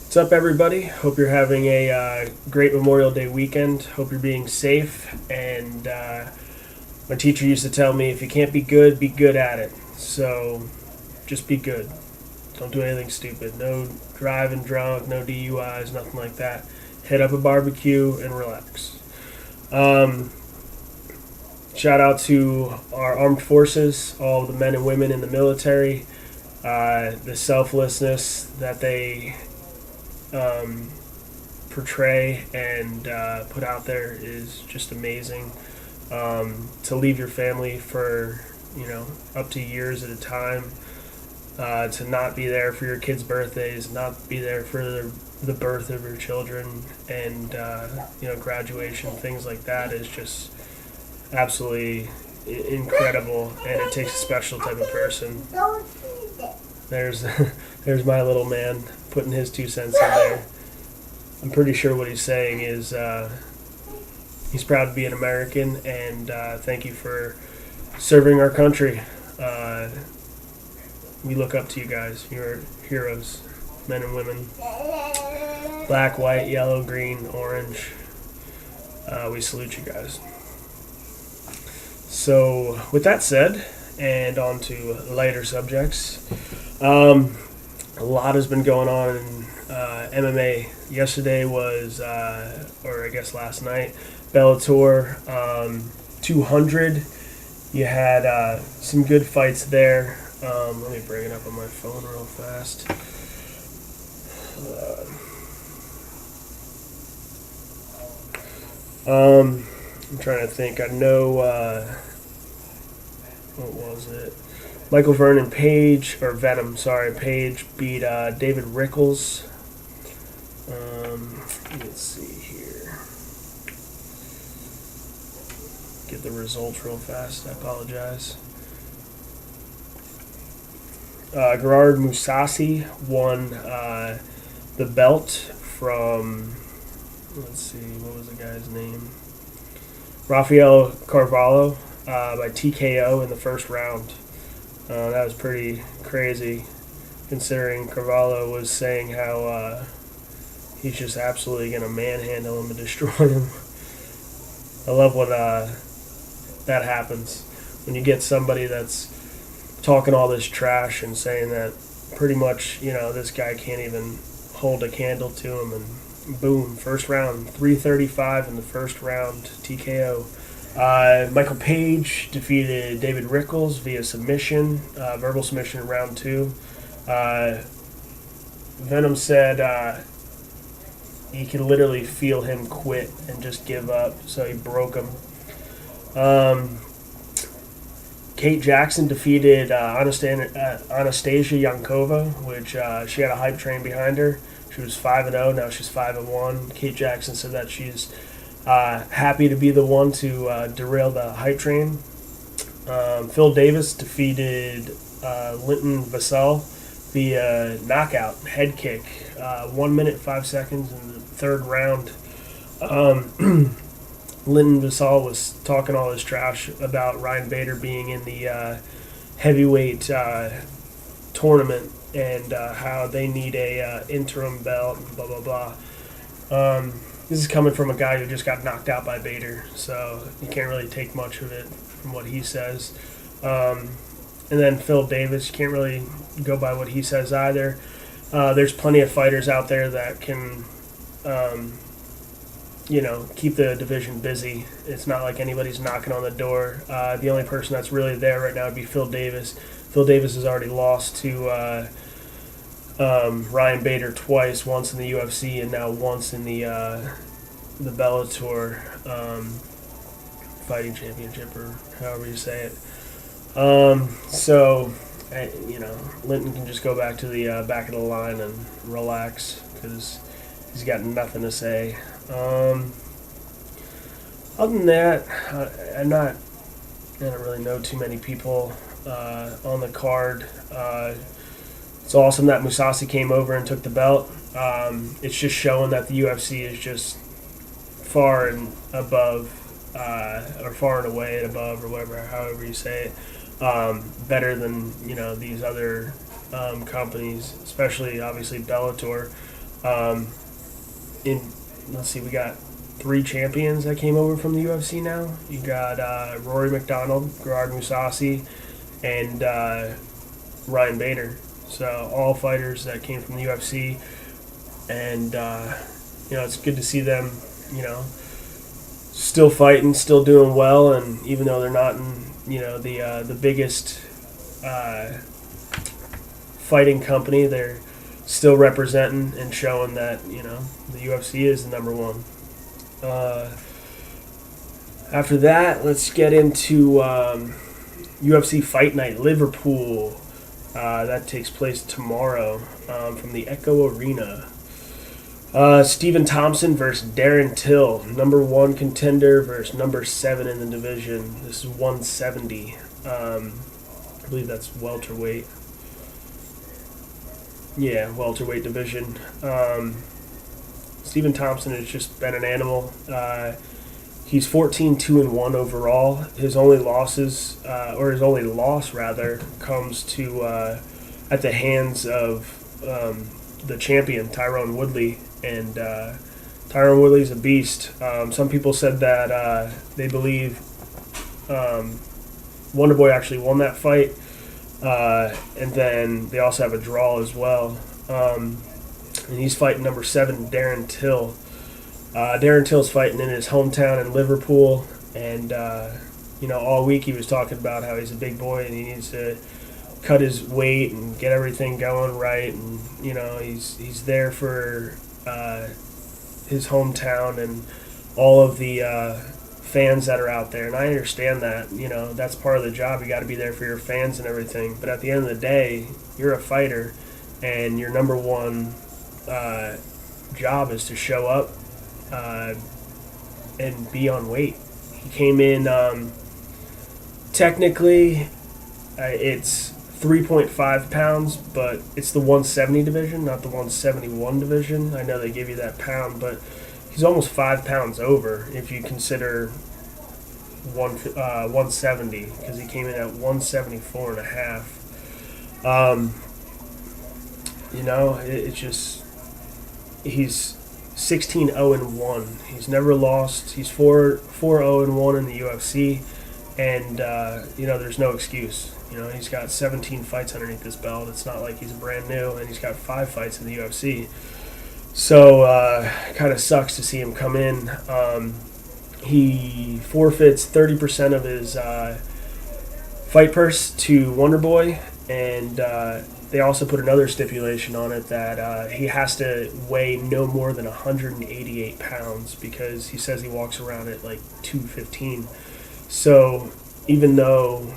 What's up, everybody? Hope you're having a great Memorial Day weekend. Hope you're being safe. And my teacher used to tell me, if you can't be good at it. So just be good. Don't do anything stupid. No driving drunk, no DUIs, nothing like that. Hit up a barbecue and relax. Shout out to our armed forces, all the men and women in the military. The selflessness that they portray and put out there is just amazing. To leave your family for up to years at a time, to not be there for your kids' birthdays, not be there for the birth of your children, and graduation, things like that is just absolutely incredible, and it takes a special type of person. There's there's my little man putting his 2 cents in there. I'm pretty sure what he's saying is he's proud to be an American, and thank you for serving our country. We look up to you guys. You're heroes, men and women. Black, white, yellow, green, orange. We salute you guys. So, with that said, and on to lighter subjects, a lot has been going on in MMA. Yesterday was, or I guess last night, Bellator 200. You had some good fights there. Let me bring it up on my phone real fast. I'm trying to think. I know, what was it? Michael Vernon Page, or Venom, sorry, Page beat David Rickles. Let's see here. Get the results real fast. I apologize. Gerard Mousasi won the belt from, let's see, what was the guy's name? Rafael Carvalho by TKO in the first round. That was pretty crazy, considering Carvalho was saying how he's just absolutely going to manhandle him and destroy him. I love when that happens, when you get somebody that's talking all this trash and saying that pretty much, this guy can't even hold a candle to him, and boom, first round, 335 in the first round, TKO. Michael Page defeated David Rickles via submission, verbal submission in round 2. Venom said he could literally feel him quit and just give up, so he broke him. Kate Jackson defeated Anastasia Yankova, which she had a hype train behind her. She was 5-0, now she's 5-1. Kate Jackson said that she's happy to be the one to derail the hype train. Phil Davis defeated Linton Vassell via knockout, head kick, 1 minute 5 seconds in the third round. Linton Vassell was talking all his trash about Ryan Bader being in the heavyweight tournament, and how they need a interim belt, and blah, blah, blah. This is coming from a guy who just got knocked out by Bader, so you can't really take much of it from what he says. And then Phil Davis, you can't really go by what he says either. There's plenty of fighters out there that can, keep the division busy. It's not like anybody's knocking on the door. The only person that's really there right now would be Phil Davis. Phil Davis has already lost to Ryan Bader twice, once in the UFC and now once in the Bellator fighting championship, or however you say it. Linton can just go back to the back of the line and relax, because he's got nothing to say. Other than that, I don't really know too many people on the card. It's awesome that Mousasi came over and took the belt. It's just showing that the UFC is just far and above, or far and away and above, or whatever, however you say it, better than these other companies, especially obviously Bellator. Um, in let's see, we got 3 champions that came over from the UFC now. You got Rory McDonald, Gerard Mousasi, and Ryan Bader. So all fighters that came from the UFC, and it's good to see them. Still fighting, still doing well, and even though they're not in the biggest fighting company, they're still representing and showing that the UFC is the number one. After that, let's get into UFC Fight Night Liverpool. That takes place tomorrow from the Echo Arena. Stephen Thompson versus Darren Till, number 1 contender versus number 7 in the division. This is 170. I believe that's welterweight. Yeah, welterweight division. Stephen Thompson has just been an animal. He's 14-2-1 overall. His only losses, or his only loss rather, comes to at the hands of the champion Tyrone Woodley, and Tyrone Woodley's a beast. Some people said that they believe Wonderboy actually won that fight, and then they also have a draw as well. And he's fighting number 7, Darren Till. Darren Till's fighting in his hometown in Liverpool, and all week he was talking about how he's a big boy and he needs to cut his weight and get everything going right, and he's there for his hometown and all of the fans that are out there, and I understand that that's part of the job. You got to be there for your fans and everything, but at the end of the day, you're a fighter, and your number one job is to show up and be on weight. He came in technically it's 3.5 pounds, but it's the 170 division, not the 171 division. I know they give you that pound, but he's almost 5 pounds over if you consider 170, because he came in at 174 and a half. It's just he's 16-0-1. He's never lost. He's 4-0-1 in the UFC, and there's no excuse. He's got 17 fights underneath his belt. It's not like he's brand new, and he's got 5 fights in the UFC. So kind of sucks to see him come in. He forfeits 30% of his fight purse to Wonderboy, and they also put another stipulation on it that he has to weigh no more than 188 pounds, because he says he walks around at like 215. So even though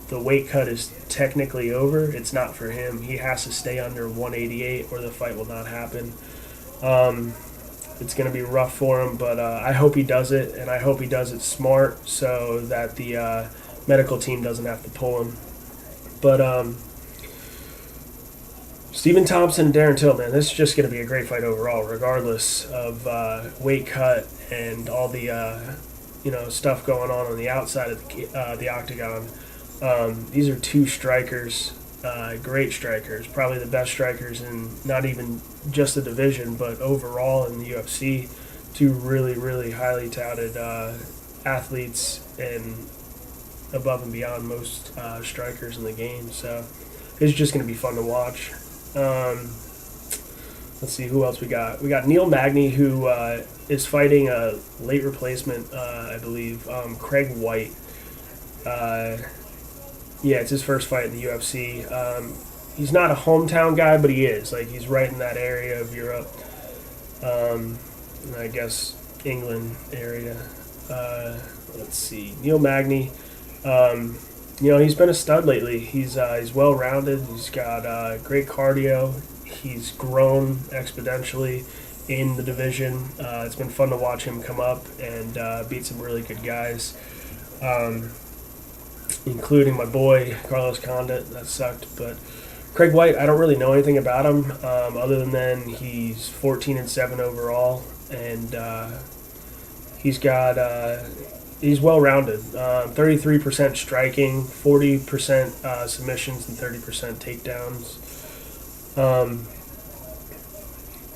the weight cut is technically over, it's not for him. He has to stay under 188 or the fight will not happen. It's going to be rough for him, but I hope he does it, and I hope he does it smart so that the medical team doesn't have to pull him. But Stephen Thompson and Darren Till, man, this is just going to be a great fight overall, regardless of weight cut and all the stuff going on the outside of the octagon. These are 2 strikers, great strikers, probably the best strikers in not even just the division, but overall in the UFC. 2 really, really highly touted athletes, and above and beyond most strikers in the game. So it's just going to be fun to watch. Let's see who else we got. We got Neil Magny, who is fighting a late replacement, I believe, Craig White. It's his first fight in the UFC. He's not a hometown guy, but he is. He's right in that area of Europe. I guess England area. Let's see. Neil Magny. He's been a stud lately. He's well-rounded. He's got great cardio. He's grown exponentially in the division. It's been fun to watch him come up and beat some really good guys, including my boy Carlos Condit. That sucked, but Craig White, I don't really know anything about him other than he's 14-7 overall, and he's well-rounded. 33% striking, 40% submissions, and 30% takedowns.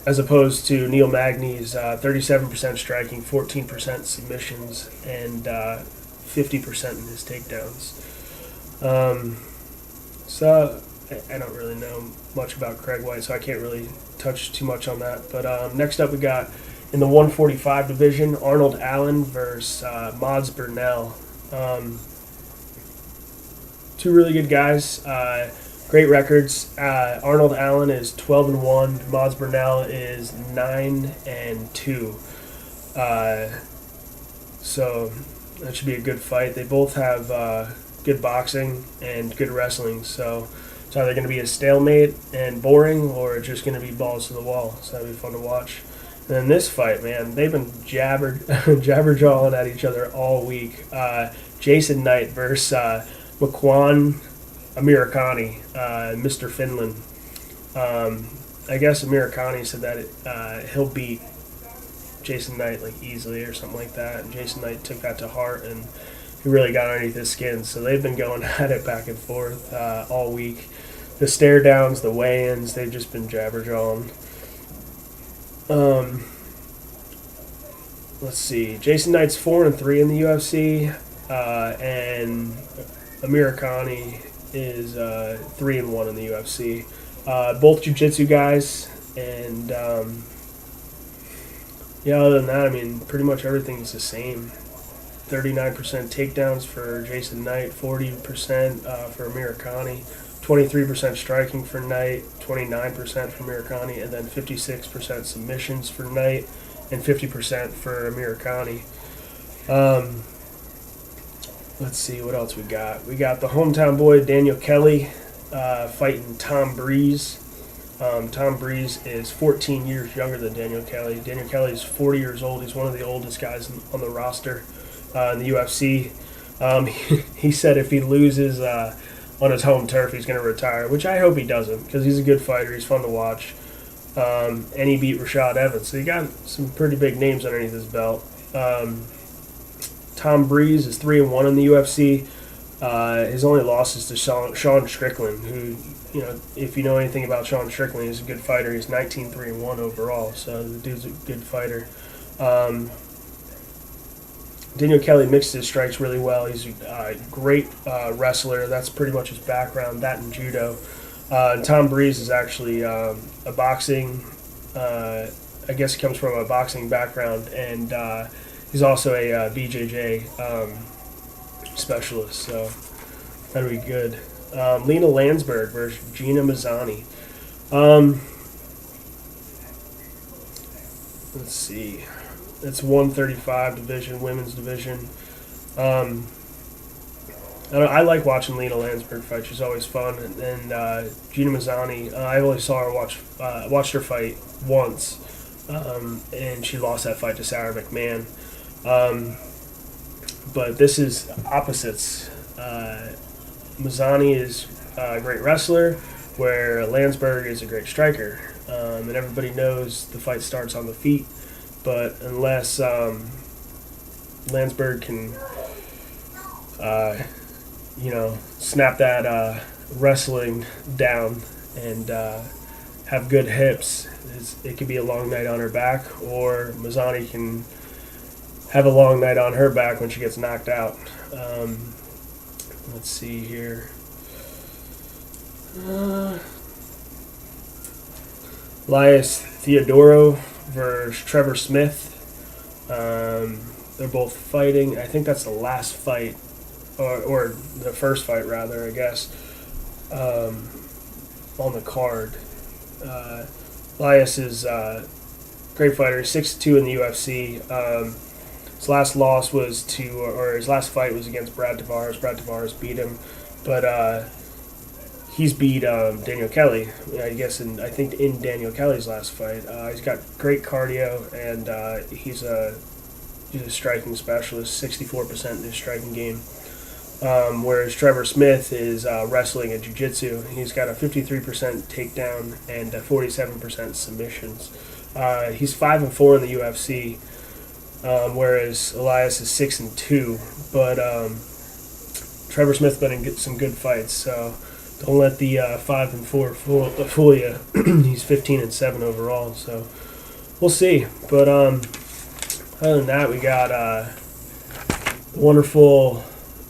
as opposed to Neil Magny's 37% striking, 14% submissions, and 50% in his takedowns. So I don't really know much about Craig White, so I can't really touch too much on that. But next up we got in the 145 division, Arnold Allen versus Mods Burnell. Two really good guys. Great records. Arnold Allen is 12-1. Mods Burnell is 9-2. So that should be a good fight. They both have good boxing and good wrestling. So it's either going to be a stalemate and boring, or it's just going to be balls to the wall. So that'll be fun to watch. And then this fight, man, they've been jabber-jawing at each other all week. Jason Knight versus Makwan Amirkhani, Mr. Finland. I guess Amirkhani said that he'll beat Jason Knight like easily or something like that, and Jason Knight took that to heart and he really got underneath his skin. So they've been going at it back and forth all week. The stare downs, the weigh-ins, they've just been jabber-jawing. Let's see. Jason Knight's 4-3 in the UFC, and Amirkhani is 3-1 in the UFC. Both jiu-jitsu guys, and other than that, I mean, pretty much everything's the same. 39% takedowns for Jason Knight, 40% for Amirkhani, 23% striking for Knight, 29% for Amirkhani, and then 56% submissions for Knight, and 50% for Amirkhani. Let's see what else we got. We got the hometown boy Daniel Kelly fighting Tom Breeze. Tom Breeze is 14 years younger than Daniel Kelly. Daniel Kelly is 40 years old. He's one of the oldest guys on the roster in the UFC. He said if he loses on his home turf, he's going to retire, which I hope he doesn't, because he's a good fighter. He's fun to watch. And he beat Rashad Evans. So he got some pretty big names underneath his belt. Tom Breeze is 3-1 in the UFC. His only loss is to Sean Strickland, who, if you know anything about Sean Strickland, he's a good fighter. He's 19-3-1 overall, so the dude's a good fighter. Daniel Kelly mixes his strikes really well. He's a great wrestler. That's pretty much his background, that and judo. Tom Breeze is actually a boxing, I guess he comes from a boxing background, and he's also a BJJ specialist, so that'll be good. Lena Landsberg versus Gina Mazzani. Let's see. It's 135 division, women's division. I like watching Lena Landsberg fight. She's always fun. And Gina Mazzani, I only saw her watched her fight once, and she lost that fight to Sarah McMahon. But this is opposites. Mazzani is a great wrestler, where Landsberg is a great striker. And everybody knows the fight starts on the feet, but unless Landsberg can, snap that wrestling down and have good hips, it could be a long night on her back, or Mazzani can have a long night on her back when she gets knocked out. Let's see here. Elias Theodoro versus Trevor Smith. They're both fighting. I think that's the last fight, or the first fight rather, I guess, on the card. Elias is a great fighter, 6-2 in the UFC. His last loss was his last fight was against Brad Tavares. Brad Tavares beat him, but he's beat Daniel Kelly, I guess, I think in Daniel Kelly's last fight. He's got great cardio, and he's a striking specialist, 64% in his striking game. Whereas Trevor Smith is wrestling and jiu-jitsu. He's got a 53% takedown and 47% submissions. He's 5-4 in the UFC, whereas Elias is 6-2. But Trevor Smith's been in some good fights, so Don't let the 5-4 fool you. He's 15-7 overall, so we'll see. But other than that, we got wonderful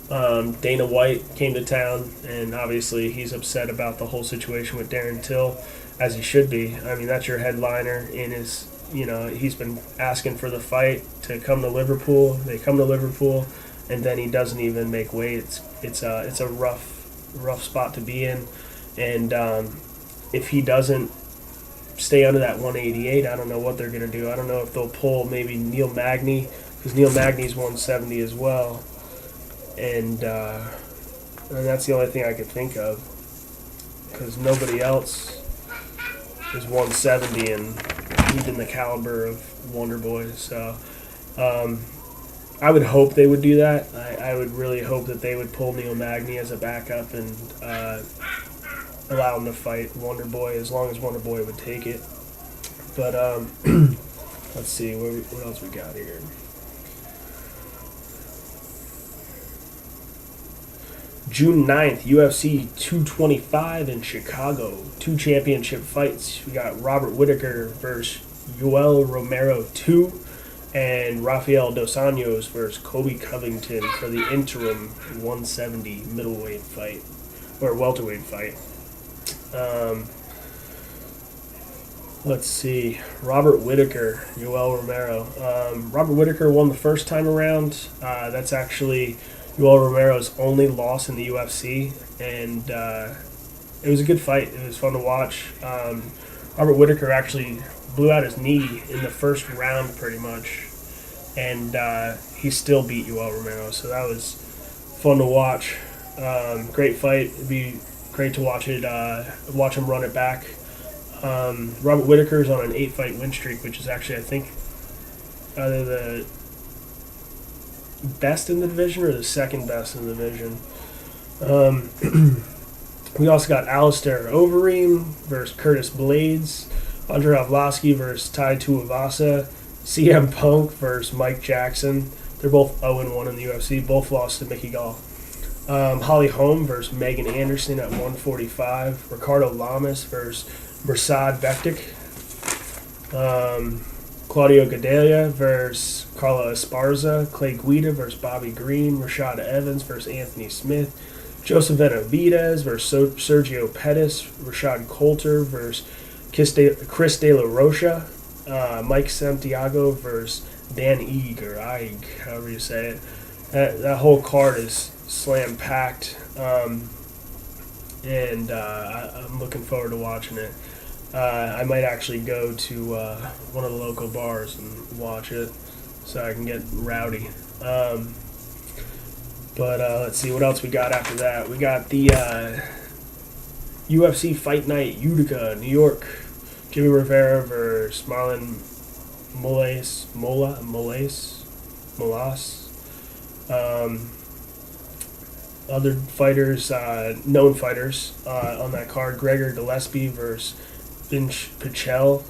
Dana White came to town, and obviously he's upset about the whole situation with Darren Till, as he should be. I mean, that's your headliner in his. He's been asking for the fight to come to Liverpool. They come to Liverpool, and then he doesn't even make weight. It's a rough spot to be in, and if he doesn't stay under that 188, I don't know what they're going to do. I don't know if they'll pull maybe Neil Magny, because Neil Magny's 170 as well, and that's the only thing I could think of, because nobody else is 170 and even the caliber of Wonder Boy. So I would hope they would do that. I would really hope that they would pull Neil Magny as a backup and allow him to fight Wonder Boy as long as Wonder Boy would take it. But let's see, what else we got here. June 9th, UFC 225 in Chicago. 2 championship fights. We got Robert Whittaker versus Yoel Romero 2, and Rafael Dos Anjos versus Kobe Covington for the interim 170 middleweight fight, or welterweight fight. Let's see. Robert Whittaker, Yoel Romero. Robert Whittaker won the first time around. That's actually Yoel Romero's only loss in the UFC, and it was a good fight. It was fun to watch. Robert Whittaker actually blew out his knee in the first round pretty much, and he still beat Yoel Romero, so that was fun to watch. Great fight. It'd be great to watch him run it back. Robert Whittaker's on an 8-fight win streak, which is actually, I think, either the best in the division or the second best in the division. We also got Alistair Overeem versus Curtis Blades, Andre Arlovski versus Tai Tuivasa, CM Punk versus Mike Jackson. They're both 0-1 in the UFC. Both lost to Mickey Gall. Holly Holm versus Megan Anderson at 145. Ricardo Lamas versus Mirsad Bektik. Claudio Gadelha versus Carla Esparza. Clay Guida versus Bobby Green. Rashad Evans versus Anthony Smith. Joseph Benavidez versus Sergio Pettis. Rashad Coulter versus Chris De La Rocha. Mike Santiago versus Dan Ige, or Ige, however you say it. That whole card is slam packed, and I'm looking forward to watching it. I might actually go to one of the local bars and watch it so I can get rowdy. But let's see what else we got after that. We got the UFC Fight Night Utica, New York. Jimmy Rivera versus Marlon Molas. Other fighters, known fighters on that card: Gregor Gillespie versus Vince Pichel,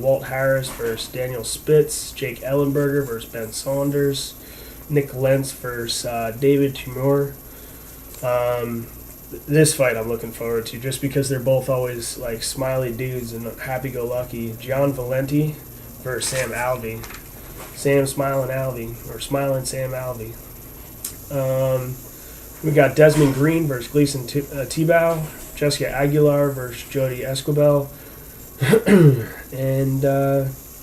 Walt Harris versus Daniel Spitz, Jake Ellenberger versus Ben Saunders, Nick Lentz versus David Timur. This fight I'm looking forward to just because they're both always like smiley dudes and happy-go-lucky. Gian Valenti versus Sam Alvey. Sam Smiling Alvey, or Smiling Sam Alvey. We got Desmond Green versus Gleason Tebow, Jessica Aguilar versus Jody Esquibel, and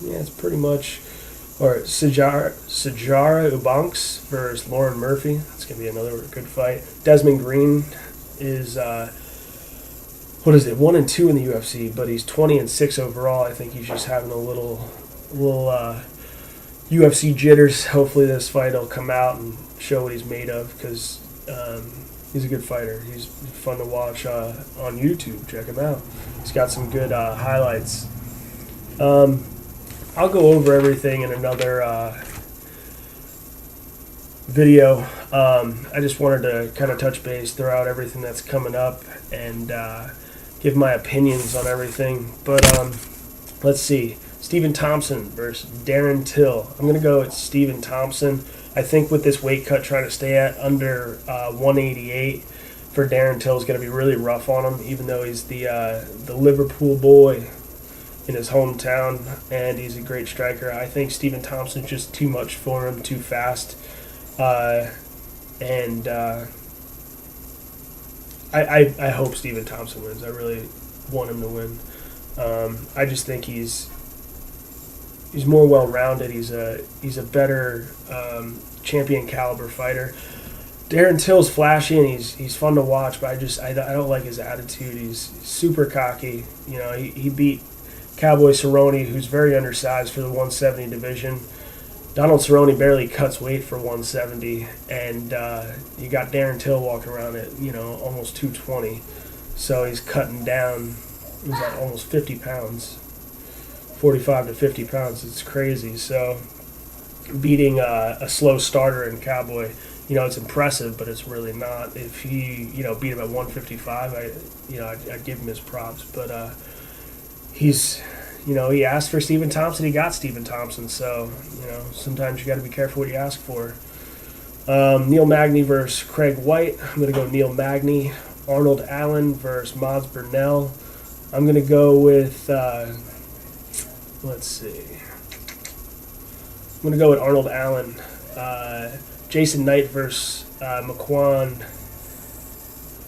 it's pretty much, or Sajara Ubanks versus Lauren Murphy. That's gonna be another good fight. Desmond Green is 1-2 in the UFC, but he's 20-6 overall. I think he's just having a little UFC jitters. Hopefully this fight will come out and show what he's made of, because he's a good fighter. He's fun to watch on YouTube. Check him out. He's got some good highlights. I'll go over everything in another video. I just wanted to kind of touch base, throw out everything that's coming up, and give my opinions on everything. But let's see. Stephen Thompson versus Darren Till. I'm going to go with Stephen Thompson. I think with this weight cut, trying to stay at under 188 for Darren Till is going to be really rough on him, even though he's the Liverpool boy in his hometown, and he's a great striker. I think Stephen Thompson's just too much for him, too fast, and I hope Stephen Thompson wins. I really want him to win. I just think he's more well-rounded. He's a better champion caliber fighter. Darren Till's flashy and he's fun to watch, but I don't like his attitude. He's super cocky. You know, he beat Cowboy Cerrone, who's very undersized for the 170 division. Donald Cerrone barely cuts weight for 170, and you got Darren Till walking around at almost 220. So he's cutting down. He's at almost 50 pounds, 45 to 50 pounds. It's crazy. So beating a slow starter in Cowboy, it's impressive, but it's really not. If he beat him at 155, I'd give him his props. But he asked for Stephen Thompson. He got Stephen Thompson. So, sometimes you got to be careful what you ask for. Neil Magny versus Craig White. I'm going to go Neil Magny. Arnold Allen versus Mods Burnell. I'm going to go with, let's see. I'm going to go with Arnold Allen. Jason Knight versus Makwan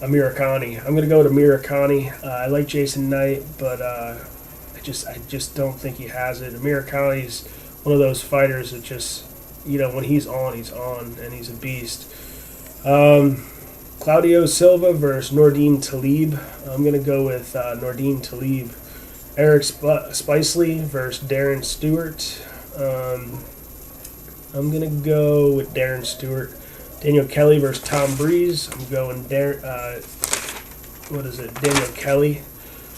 Amirkhani. I'm going to go with Amirkhani. I like Jason Knight, but I just don't think he has it. Amirkhani's one of those fighters that just, when he's on, and he's a beast. Claudio Silva versus Nordine Talib. I'm going to go with Nordine Talib. Eric Spicely versus Darren Stewart. I'm going to go with Darren Stewart. Daniel Kelly versus Tom Breeze. I'm going Daniel Kelly.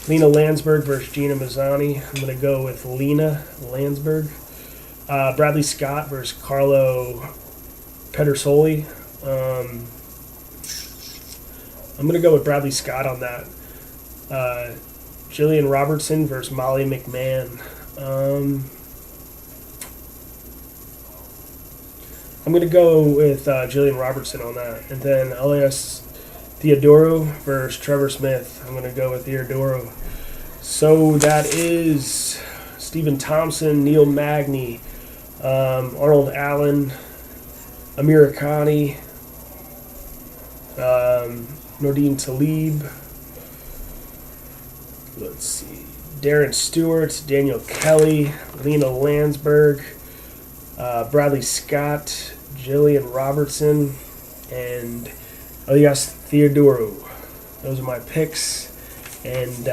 Lena Landsberg versus Gina Mazzani. I'm going to go with Lena Landsberg. Bradley Scott versus Carlo Pedersoli. I'm going to go with Bradley Scott on that. Jillian Robertson versus Molly McMahon. I'm going to go with Jillian Robertson on that. And then Elias Theodoro versus Trevor Smith. I'm going to go with Theodoro. So that is Stephen Thompson, Neil Magny, Arnold Allen, Amirkhani, Nordine Talib. Let's see. Darren Stewart, Daniel Kelly, Lena Landsberg, Bradley Scott, Jillian Robertson, and Elias Theodoro. Those are my picks. And,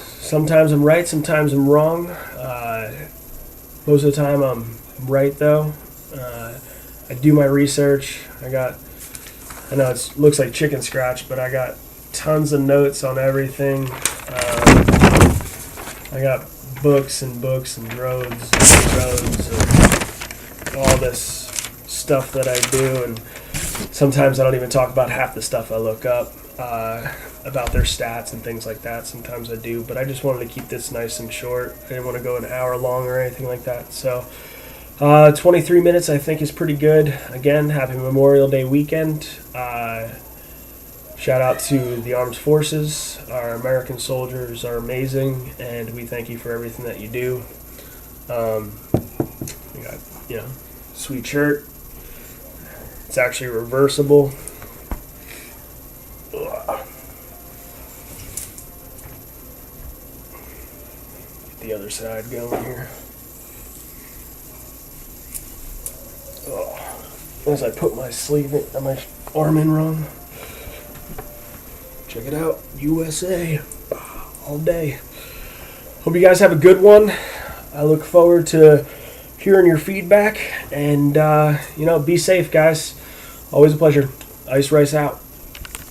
sometimes I'm right, sometimes I'm wrong. Most of the time I'm right, though. I do my research. I know it looks like chicken scratch, but I got tons of notes on everything. I got books and droves and droves of all this stuff that I do, and sometimes I don't even talk about half the stuff I look up about their stats and things like that. Sometimes I do, but I just wanted to keep this nice and short. I didn't want to go an hour long or anything like that. So 23 minutes I think is pretty good. Again, happy Memorial Day weekend. Shout out to the armed forces. Our American soldiers are amazing, and we thank you for everything that you do. We got, sweet shirt. It's actually reversible. Ugh. Get the other side going here. As I put my my arm in wrong. Check it out, USA, all day. Hope you guys have a good one. I look forward to hearing your feedback, and be safe, guys. Always a pleasure. Ice Rice out.